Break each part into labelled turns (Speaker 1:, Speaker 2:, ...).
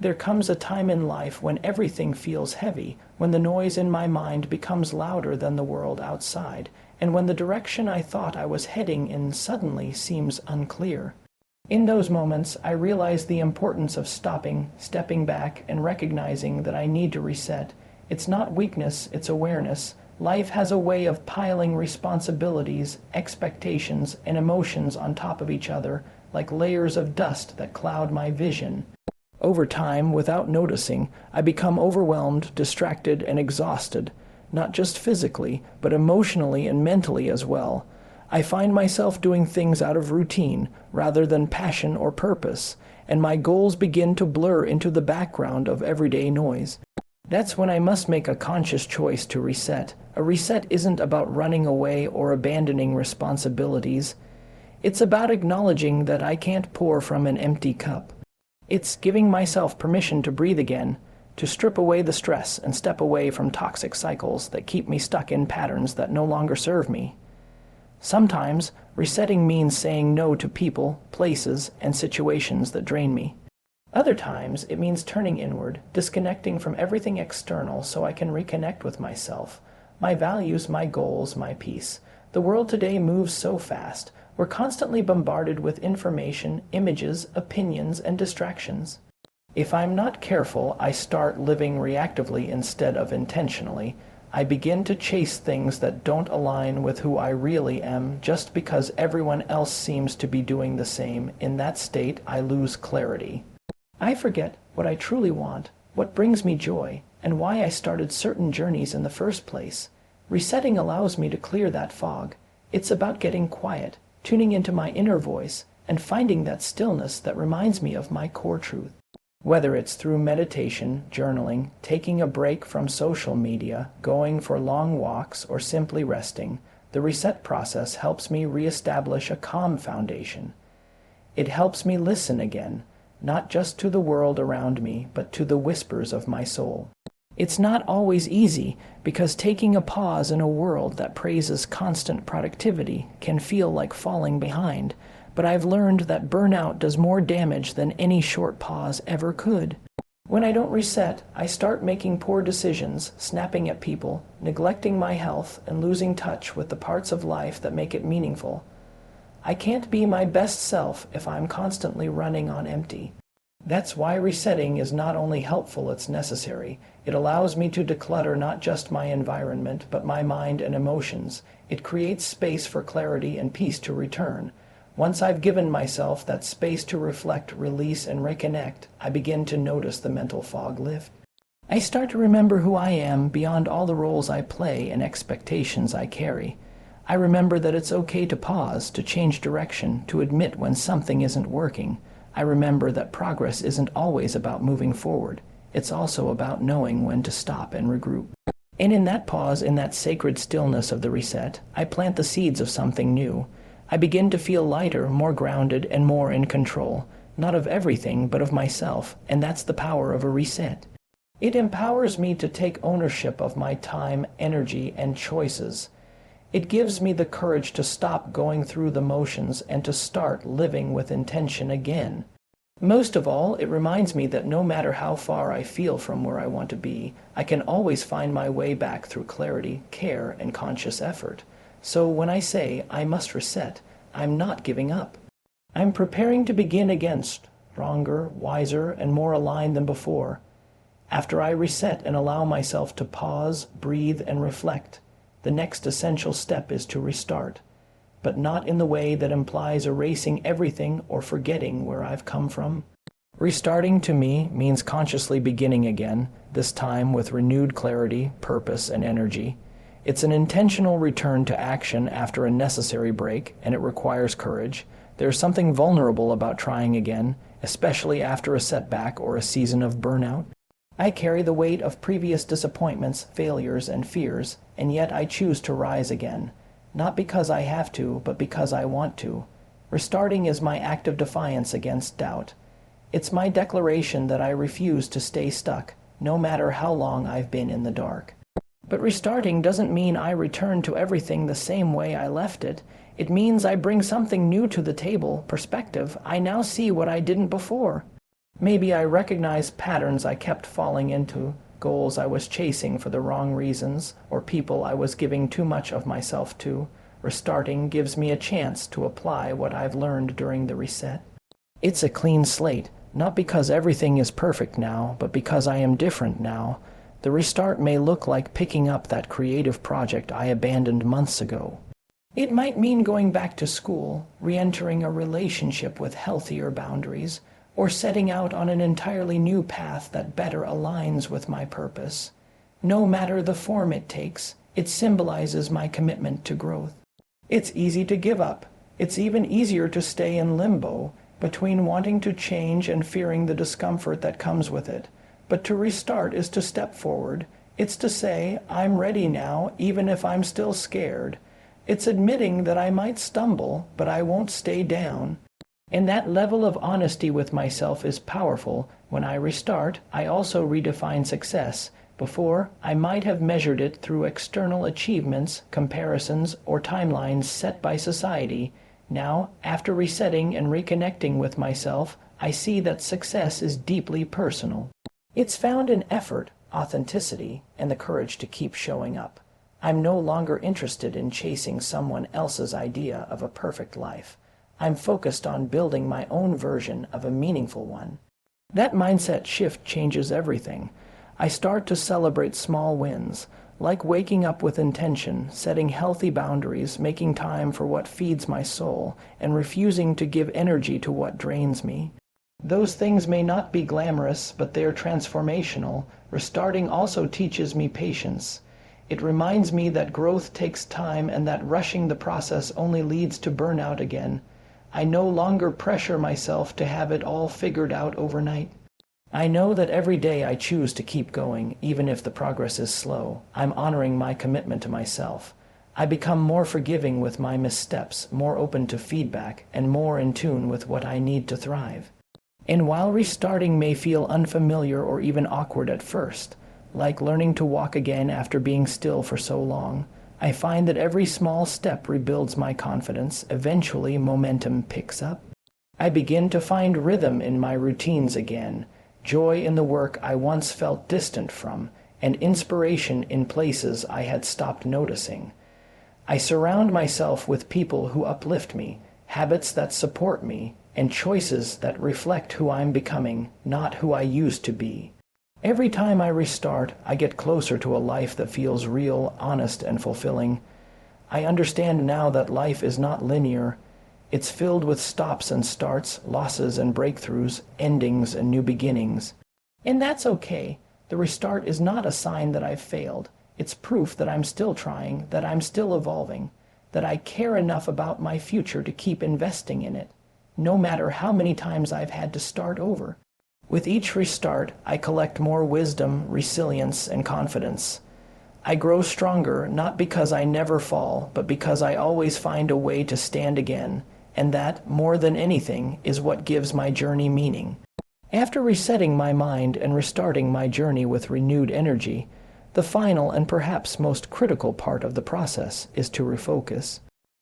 Speaker 1: There comes a time in life when everything feels heavy, when the noise in my mind becomes louder than the world outside, and when the direction I thought I was heading in suddenly seems unclear. In those moments, I realize the importance of stopping, stepping back, and recognizing that I need to reset. It's not weakness, it's awareness. Life has a way of piling responsibilities, expectations, and emotions on top of each other, like layers of dust that cloud my vision. Over time, without noticing, I become overwhelmed, distracted, and exhausted, not just physically, but emotionally and mentally as well. I find myself doing things out of routine, rather than passion or purpose, and my goals begin to blur into the background of everyday noise. That's when I must make a conscious choice to reset. A reset isn't about running away or abandoning responsibilities. It's about acknowledging that I can't pour from an empty cup. It's giving myself permission to breathe again, to strip away the stress and step away from toxic cycles that keep me stuck in patterns that no longer serve me. Sometimes, resetting means saying no to people, places, and situations that drain me. Other times, it means turning inward, disconnecting from everything external so I can reconnect with myself, my values, my goals, my peace. The world today moves so fast. We're constantly bombarded with information, images, opinions, and distractions. If I'm not careful, I start living reactively instead of intentionally. I begin to chase things that don't align with who I really am just because everyone else seems to be doing the same. In that state, I lose clarity. I forget what I truly want, what brings me joy, and why I started certain journeys in the first place. Resetting allows me to clear that fog. It's about getting quiet, tuning into my inner voice, and finding that stillness that reminds me of my core truth. Whether it's through meditation, journaling, taking a break from social media, going for long walks, or simply resting, the reset process helps me reestablish a calm foundation. It helps me listen again, not just to the world around me, but to the whispers of my soul. It's not always easy, because taking a pause in a world that praises constant productivity can feel like falling behind, but I've learned that burnout does more damage than any short pause ever could. When I don't reset, I start making poor decisions, snapping at people, neglecting my health, and losing touch with the parts of life that make it meaningful. I can't be my best self if I'm constantly running on empty. That's why resetting is not only helpful, it's necessary. It allows me to declutter not just my environment, but my mind and emotions. It creates space for clarity and peace to return. Once I've given myself that space to reflect, release, and reconnect, I begin to notice the mental fog lift. I start to remember who I am beyond all the roles I play and expectations I carry. I remember that it's okay to pause, to change direction, to admit when something isn't working. I remember that progress isn't always about moving forward. It's also about knowing when to stop and regroup. And in that pause, in that sacred stillness of the reset, I plant the seeds of something new. I begin to feel lighter, more grounded, and more in control, not of everything, but of myself, and that's the power of a reset. It empowers me to take ownership of my time, energy, and choices. It gives me the courage to stop going through the motions and to start living with intention again. Most of all, it reminds me that no matter how far I feel from where I want to be, I can always find my way back through clarity, care, and conscious effort. So when I say I must reset, I'm not giving up. I'm preparing to begin again, stronger, wiser, and more aligned than before. After I reset and allow myself to pause, breathe, and reflect, the next essential step is to restart, but not in the way that implies erasing everything or forgetting where I've come from. Restarting to me means consciously beginning again, this time with renewed clarity, purpose, and energy. It's an intentional return to action after a necessary break, and it requires courage. There's something vulnerable about trying again, especially after a setback or a season of burnout. I carry the weight of previous disappointments, failures, and fears, and yet I choose to rise again. Not because I have to, but because I want to. Restarting is my act of defiance against doubt. It's my declaration that I refuse to stay stuck, no matter how long I've been in the dark. But restarting doesn't mean I return to everything the same way I left it. It means I bring something new to the table, perspective. I now see what I didn't before. Maybe I recognize patterns I kept falling into, goals I was chasing for the wrong reasons, or people I was giving too much of myself to. Restarting gives me a chance to apply what I've learned during the reset. It's a clean slate, not because everything is perfect now, but because I am different now. The restart may look like picking up that creative project I abandoned months ago. It might mean going back to school, re-entering a relationship with healthier boundaries, or setting out on an entirely new path that better aligns with my purpose. No matter the form it takes, it symbolizes my commitment to growth. It's easy to give up. It's even easier to stay in limbo, between wanting to change and fearing the discomfort that comes with it. But to restart is to step forward. It's to say, I'm ready now, even if I'm still scared. It's admitting that I might stumble, but I won't stay down. And that level of honesty with myself is powerful. When I restart, I also redefine success. Before, I might have measured it through external achievements, comparisons, or timelines set by society. Now, after resetting and reconnecting with myself, I see that success is deeply personal. It's found in effort, authenticity, and the courage to keep showing up. I'm no longer interested in chasing someone else's idea of a perfect life. I'm focused on building my own version of a meaningful one. That mindset shift changes everything. I start to celebrate small wins, like waking up with intention, setting healthy boundaries, making time for what feeds my soul, and refusing to give energy to what drains me. Those things may not be glamorous, but they're transformational. Restarting also teaches me patience. It reminds me that growth takes time and that rushing the process only leads to burnout again. I no longer pressure myself to have it all figured out overnight. I know that every day I choose to keep going, even if the progress is slow. I'm honoring my commitment to myself. I become more forgiving with my missteps, more open to feedback, and more in tune with what I need to thrive. And while restarting may feel unfamiliar or even awkward at first, like learning to walk again after being still for so long, I find that every small step rebuilds my confidence. Eventually, momentum picks up. I begin to find rhythm in my routines again, joy in the work I once felt distant from, and inspiration in places I had stopped noticing. I surround myself with people who uplift me, habits that support me, and choices that reflect who I'm becoming, not who I used to be. Every time I restart, I get closer to a life that feels real, honest, and fulfilling. I understand now that life is not linear. It's filled with stops and starts, losses and breakthroughs, endings and new beginnings. And that's okay. The restart is not a sign that I've failed. It's proof that I'm still trying, that I'm still evolving, that I care enough about my future to keep investing in it, no matter how many times I've had to start over. With each restart, I collect more wisdom, resilience, and confidence. I grow stronger, not because I never fall, but because I always find a way to stand again, and that, more than anything, is what gives my journey meaning. After resetting my mind and restarting my journey with renewed energy, the final and perhaps most critical part of the process is to refocus.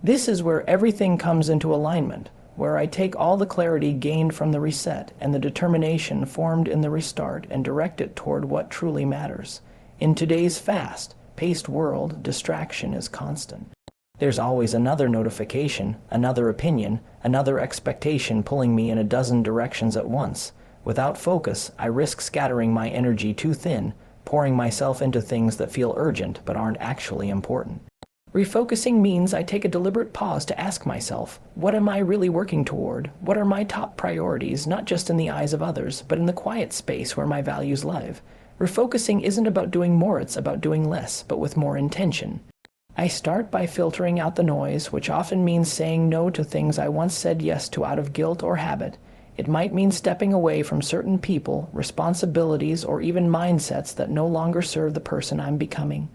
Speaker 1: This is where everything comes into alignment, where I take all the clarity gained from the reset and the determination formed in the restart and direct it toward what truly matters. In today's fast-paced world, distraction is constant. There's always another notification, another opinion, another expectation pulling me in a dozen directions at once. Without focus, I risk scattering my energy too thin, pouring myself into things that feel urgent but aren't actually important. Refocusing means I take a deliberate pause to ask myself, what am I really working toward? What are my top priorities, not just in the eyes of others, but in the quiet space where my values live? Refocusing isn't about doing more, it's about doing less, but with more intention. I start by filtering out the noise, which often means saying no to things I once said yes to out of guilt or habit. It might mean stepping away from certain people, responsibilities, or even mindsets that no longer serve the person I'm becoming.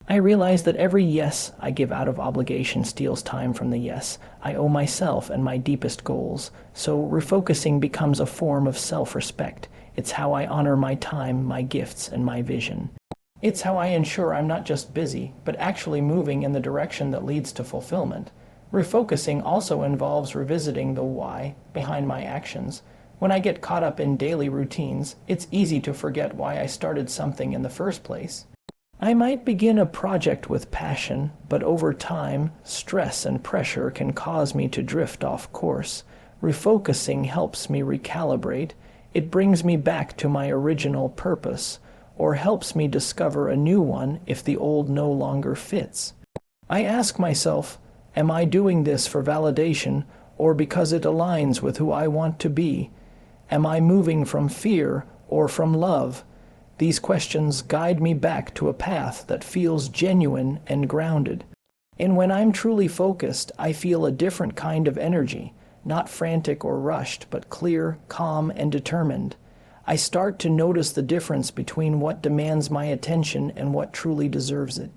Speaker 1: I realize that every yes I give out of obligation steals time from the yes I owe myself and my deepest goals, so refocusing becomes a form of self-respect. It's how I honor my time, my gifts, and my vision. It's how I ensure I'm not just busy, but actually moving in the direction that leads to fulfillment. Refocusing also involves revisiting the why behind my actions. When I get caught up in daily routines, it's easy to forget why I started something in the first place. I might begin a project with passion, but over time, stress and pressure can cause me to drift off course. Refocusing helps me recalibrate. It brings me back to my original purpose, or helps me discover a new one if the old no longer fits. I ask myself, am I doing this for validation or because it aligns with who I want to be? Am I moving from fear or from love? These questions guide me back to a path that feels genuine and grounded. And when I'm truly focused, I feel a different kind of energy, not frantic or rushed, but clear, calm, and determined. I start to notice the difference between what demands my attention and what truly deserves it.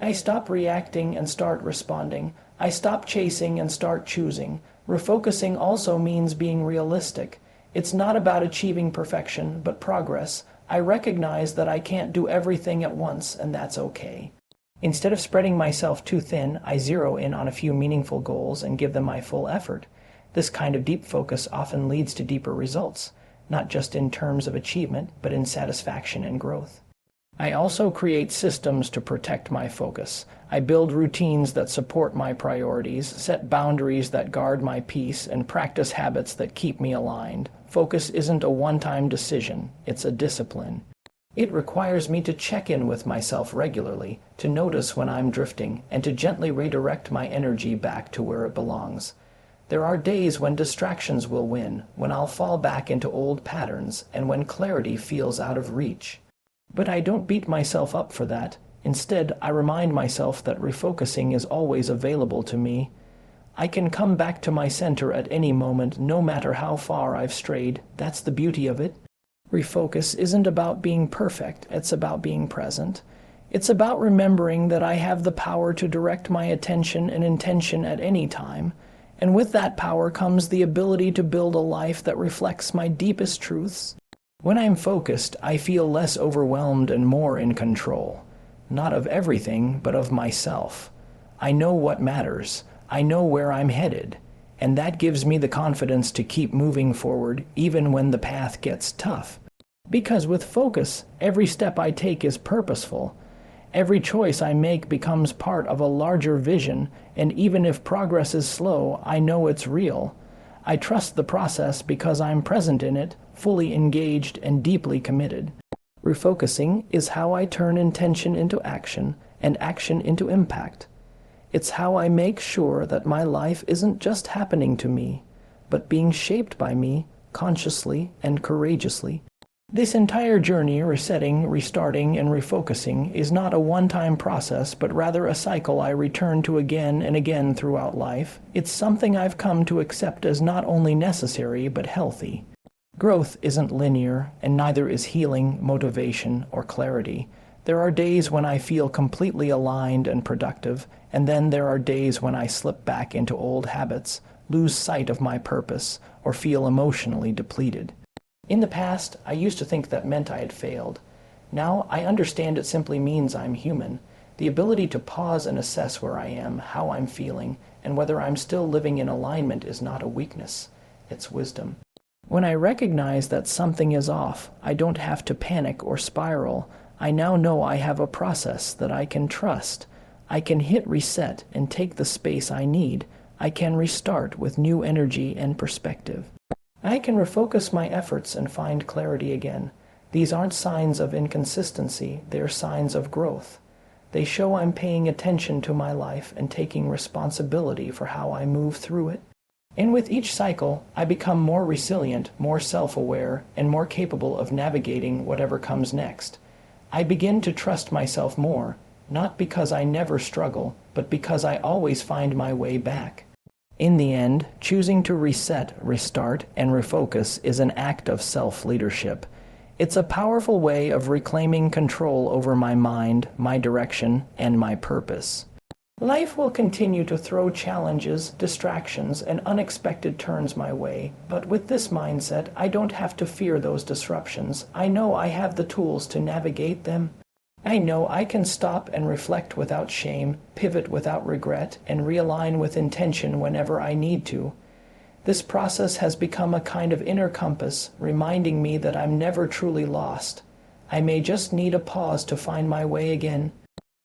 Speaker 1: I stop reacting and start responding. I stop chasing and start choosing. Refocusing also means being realistic. It's not about achieving perfection, but progress. I recognize that I can't do everything at once, and that's okay. Instead of spreading myself too thin, I zero in on a few meaningful goals and give them my full effort. This kind of deep focus often leads to deeper results, not just in terms of achievement, but in satisfaction and growth. I also create systems to protect my focus. I build routines that support my priorities, set boundaries that guard my peace, and practice habits that keep me aligned. Focus isn't a one-time decision, it's a discipline. It requires me to check in with myself regularly, to notice when I'm drifting, and to gently redirect my energy back to where it belongs. There are days when distractions will win, when I'll fall back into old patterns, and when clarity feels out of reach. But I don't beat myself up for that. Instead, I remind myself that refocusing is always available to me. I can come back to my center at any moment, no matter how far I've strayed. That's the beauty of it. Refocus isn't about being perfect, it's about being present. It's about remembering that I have the power to direct my attention and intention at any time, and with that power comes the ability to build a life that reflects my deepest truths. When I'm focused, I feel less overwhelmed and more in control. Not of everything, but of myself. I know what matters. I know where I'm headed. And that gives me the confidence to keep moving forward, even when the path gets tough. Because with focus, every step I take is purposeful. Every choice I make becomes part of a larger vision, and even if progress is slow, I know it's real. I trust the process because I'm present in it, fully engaged and deeply committed. Refocusing is how I turn intention into action and action into impact. It's how I make sure that my life isn't just happening to me, but being shaped by me, consciously and courageously. This entire journey, resetting, restarting, and refocusing, is not a one-time process, but rather a cycle I return to again and again throughout life. It's something I've come to accept as not only necessary, but healthy. Growth isn't linear, and neither is healing, motivation, or clarity. There are days when I feel completely aligned and productive, and then there are days when I slip back into old habits, lose sight of my purpose, or feel emotionally depleted. In the past, I used to think that meant I had failed. Now, I understand it simply means I'm human. The ability to pause and assess where I am, how I'm feeling, and whether I'm still living in alignment is not a weakness. It's wisdom. When I recognize that something is off, I don't have to panic or spiral. I now know I have a process that I can trust. I can hit reset and take the space I need. I can restart with new energy and perspective. I can refocus my efforts and find clarity again. These aren't signs of inconsistency, they're signs of growth. They show I'm paying attention to my life and taking responsibility for how I move through it. And with each cycle, I become more resilient, more self-aware, and more capable of navigating whatever comes next. I begin to trust myself more, not because I never struggle, but because I always find my way back. In the end, choosing to reset, restart, and refocus is an act of self-leadership. It's a powerful way of reclaiming control over my mind, my direction, and my purpose. Life will continue to throw challenges, distractions, and unexpected turns my way, but with this mindset, I don't have to fear those disruptions. I know I have the tools to navigate them. I know I can stop and reflect without shame, pivot without regret, and realign with intention whenever I need to. This process has become a kind of inner compass, reminding me that I'm never truly lost. I may just need a pause to find my way again.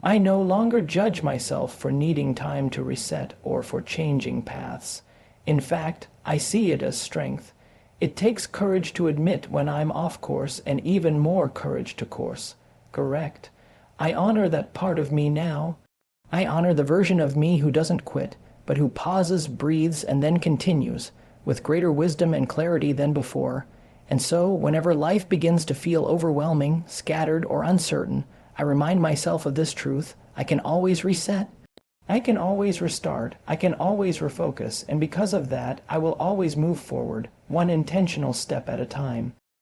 Speaker 1: I no longer judge myself for needing time to reset or for changing paths. In fact, I see it as strength. It takes courage to admit when I'm off course and even more courage to course. Correct. I honor that part of me now. I honor the version of me who doesn't quit, but who pauses, breathes, and then continues, with greater wisdom and clarity than before. And so, whenever life begins to feel overwhelming, scattered, or uncertain, I remind myself of this truth: I can always reset. I can always restart. I can always refocus, and because of that, I will always move forward, one intentional step at a time.